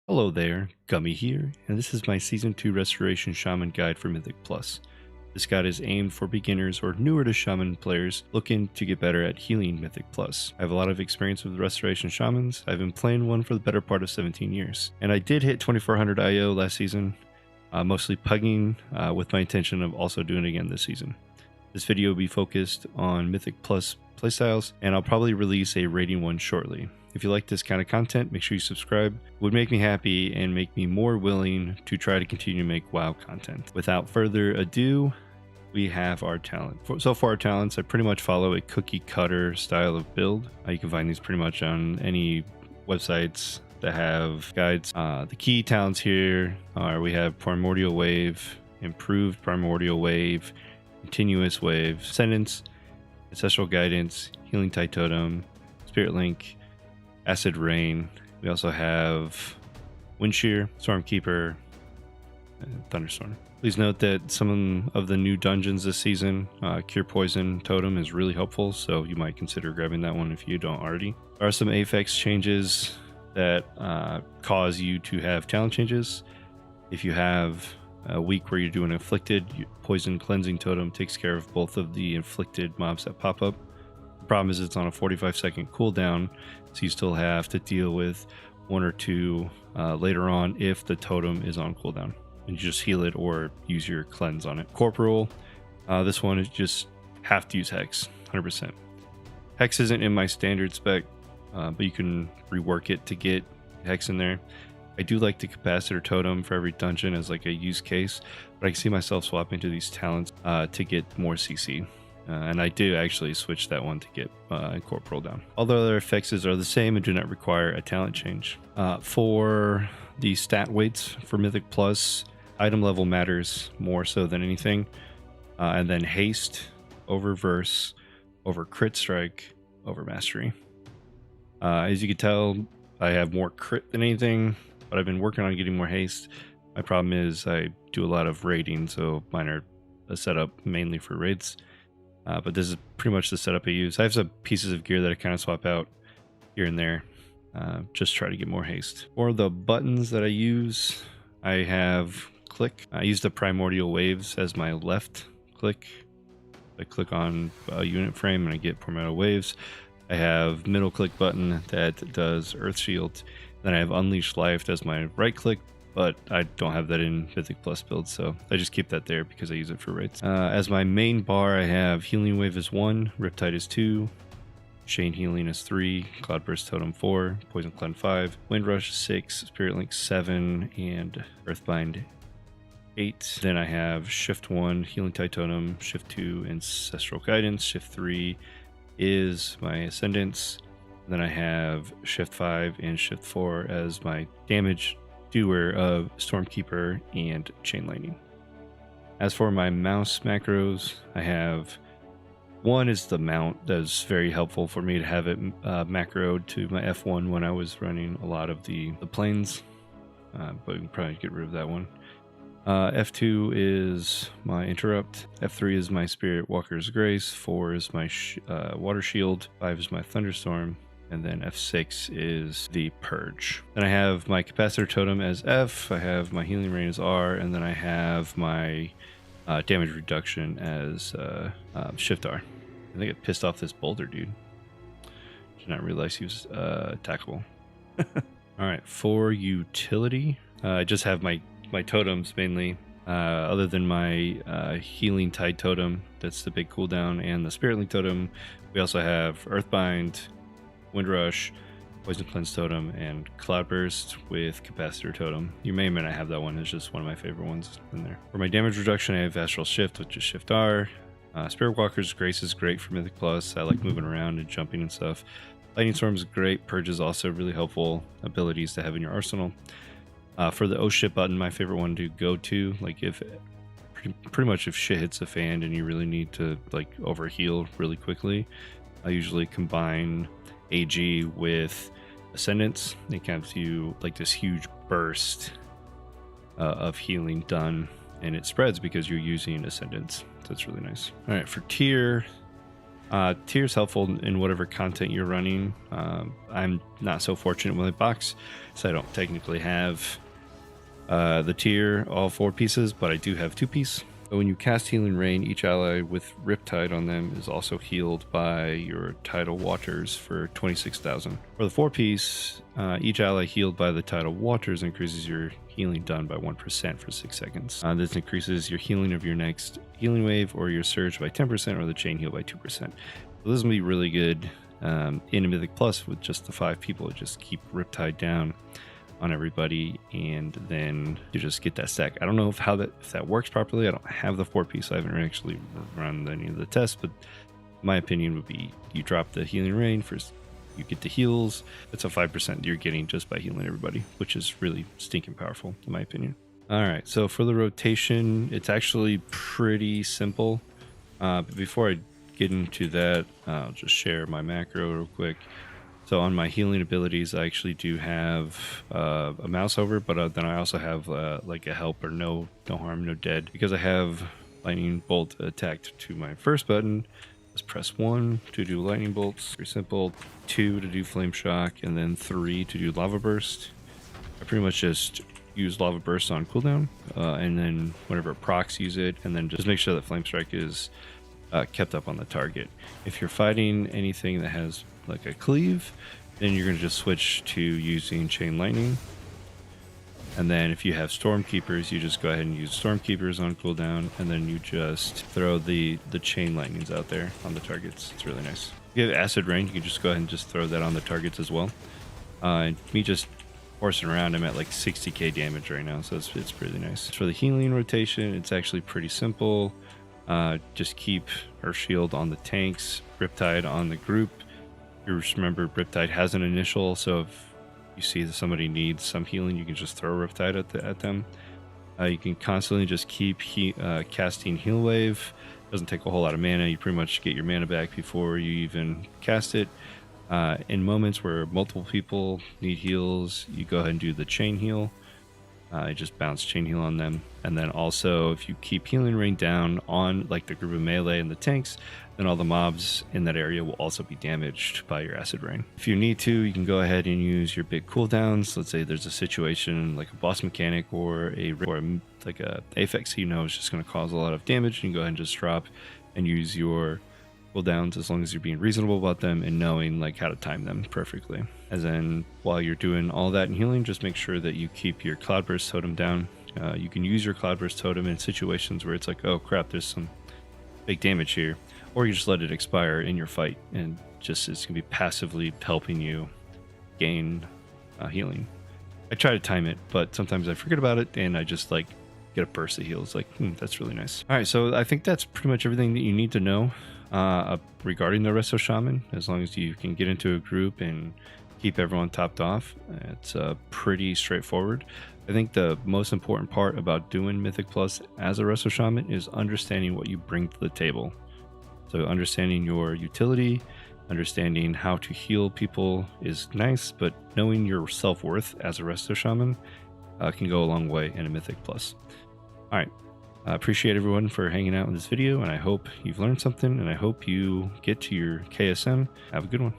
Hello there, Gummy here, and this is my Season 2 Restoration Shaman guide for Mythic Plus. This guide is aimed for beginners or newer to Shaman players looking to get better at healing Mythic Plus. I have a lot of experience with Restoration Shamans. I've been playing one for the better part of 17 years, and I did hit 2400 IO last season, mostly pugging with my intention of also doing it again this season. This video will be focused on Mythic Plus playstyles, and I'll probably release a rating one shortly. If you like this kind of content, make sure you subscribe. It would make me happy and make me more willing to try to continue to make WoW content. Without further ado, we have our talent. So for our talents, I pretty much follow a cookie cutter style of build. You can find these pretty much on any websites that have guides. The key talents here are we have Primordial Wave, Improved Primordial Wave, Continuous Wave, Ascendance, Ancestral Guidance, Healing Tide Totem, Spirit Link, Acid Rain. We also have Wind Shear, Stormkeeper, and Thunderstorm. Please note that some of the new dungeons this season, Cure Poison Totem is really helpful, so you might consider grabbing that one if you don't already. There are some affix changes that cause you to have talent changes. If you have a week where you're doing Afflicted, Poison Cleansing Totem takes care of both of the inflicted mobs that pop up. The problem is it's on a 45-second cooldown, so you still have to deal with one or two later on if the totem is on cooldown. And you just heal it or use your cleanse on it. Corporal, this one is just have to use Hex, 100%. Hex isn't in my standard spec, but you can rework it to get Hex in there. I do like the Capacitor Totem for every dungeon as like a use case, but I can see myself swapping to these talents to get more CC. And I do actually switch that one to get Corporal down. All the other effects are the same and do not require a talent change. For the stat weights for Mythic Plus, item level matters more so than anything. And then haste over verse, over crit strike, over mastery. As you can tell, I have more crit than anything, but I've been working on getting more haste. My problem is I do a lot of raiding, so mine are a setup mainly for raids. But this is pretty much the setup I use. I have some pieces of gear that I kind of swap out here and there. Just try to get more haste. For the buttons that I use, I have click. I use the Primordial Waves as my left click. I click on a unit frame and I get Primordial Waves. I have middle click button that does Earth Shield. Then I have Unleash Life as my right click, but I don't have that in Mythic Plus build, so I just keep that there because I use it for raids. As my main bar, I have Healing Wave is 1, Riptide is 2, Chain Healing is 3, Cloudburst Totem 4, Poison Cleanse 5, Wind Rush 6, Spirit Link 7, and Earthbind 8. Then I have Shift 1, Healing Tide Totem, Shift 2, Ancestral Guidance, Shift 3 is my Ascendance. Then I have Shift 5 and Shift 4 as my damage doer of Stormkeeper and Chain Lightning. As for my mouse macros, I have one is the mount. That's very helpful for me to have it macroed to my F1 when I was running a lot of the planes, but we can probably get rid of that one. F2 is my interrupt, F3 is my Spirit Walker's Grace, 4 is my Water Shield, 5 is my Thunderstorm, and then F6 is the Purge. Then I have my Capacitor Totem as F, I have my Healing Rain as R, and then I have my damage reduction as Shift R. I think it pissed off this boulder dude. Did not realize he was attackable. Alright, for utility, I just have my totems mainly. Other than my Healing Tide Totem, that's the big cooldown, and the Spirit Link Totem, we also have Earthbind, Wind Rush, Poison Cleanse Totem, and Cloudburst with Capacitor Totem. You may or may not have that one. It's just one of my favorite ones in there. For my damage reduction, I have Astral Shift, which is Shift R. Spirit Walker's Grace is great for Mythic Plus. I like moving around and jumping and stuff. Lightning Storm is great. Purge is also really helpful abilities to have in your arsenal. For the Oh Shit button, my favorite one to go to, like if pretty much if shit hits the fan and you really need to like overheal really quickly, I usually combine AG with Ascendance. It gives you like this huge burst of healing done, and it spreads because you're using Ascendance, so it's really nice. All right, for tier, Tier is helpful in whatever content you're running. I'm not so fortunate with my box, so I don't technically have the tier all 4 pieces, but I do have 2 piece. So when you cast Healing Rain, each ally with Riptide on them is also healed by your Tidal Waters for 26,000. For the 4 piece, each ally healed by the Tidal Waters increases your healing done by 1% for 6 seconds. This increases your healing of your next healing wave or your surge by 10% or the chain heal by 2%. So this is going to be really good in a Mythic Plus with just the 5 people. Just keep Riptide down on everybody, and then you just get that stack. I don't know if that works properly. I don't have the 4 piece. I haven't actually run any of the tests, but my opinion would be you drop the Healing Rain first, you get the heals. It's a 5% you're getting just by healing everybody, which is really stinking powerful in my opinion. All right, so for the rotation, it's actually pretty simple. But before I get into that, I'll just share my macro real quick. So on my healing abilities, I actually do have a mouse over, but then I also have like a help or no harm, no dead. Because I have lightning bolt attacked to my first button, just press 1 to do lightning bolts. Very simple. 2 to do flame shock, and then 3 to do lava burst. I pretty much just use lava burst on cooldown, and then whenever it procs, use it, and then just make sure that flame strike is kept up on the target. If you're fighting anything that has like a cleave, then you're going to just switch to using chain lightning. And then if you have stormkeepers, you just go ahead and use stormkeepers on cooldown, and then you just throw the chain lightnings out there on the targets. It's really nice. If you have acid rain, you can just go ahead and just throw that on the targets as well. Me just horsing around, I'm at like 60k damage right now, so it's pretty nice. For the healing rotation, it's actually pretty simple. Just keep Earth Shield on the tanks, Riptide on the group. You just remember Riptide has an initial, so if you see that somebody needs some healing, you can just throw Riptide at them. You can constantly just keep casting Heal Wave. Doesn't take a whole lot of mana. You pretty much get your mana back before you even cast it. In moments where multiple people need heals, you go ahead and do the chain heal. Just bounce chain heal on them. And then also, if you keep Healing Rain down on like the group of melee and the tanks, then all the mobs in that area will also be damaged by your acid rain. If you need to, you can go ahead and use your big cooldowns. Let's say there's a situation like a boss mechanic or like a affix you know is just going to cause a lot of damage. You can go ahead and just drop and use your cooldowns as long as you're being reasonable about them and knowing like how to time them perfectly. As then while you're doing all that in healing, just make sure that you keep your Cloudburst totem down. You can use your Cloudburst totem in situations where it's like, oh crap, there's some big damage here, or you just let it expire in your fight, and just it's gonna be passively helping you gain healing. I try to time it, but sometimes I forget about it and I just like get a burst of heals. Like, that's really nice. All right, so I think that's pretty much everything that you need to know regarding the Resto Shaman. As long as you can get into a group and keep everyone topped off, it's pretty straightforward. I think the most important part about doing Mythic Plus as a Resto Shaman is understanding what you bring to the table. So understanding your utility, understanding how to heal people is nice, but knowing your self-worth as a Resto Shaman can go a long way in a Mythic Plus. All right. I appreciate everyone for hanging out in this video, and I hope you've learned something, and I hope you get to your KSM. Have a good one.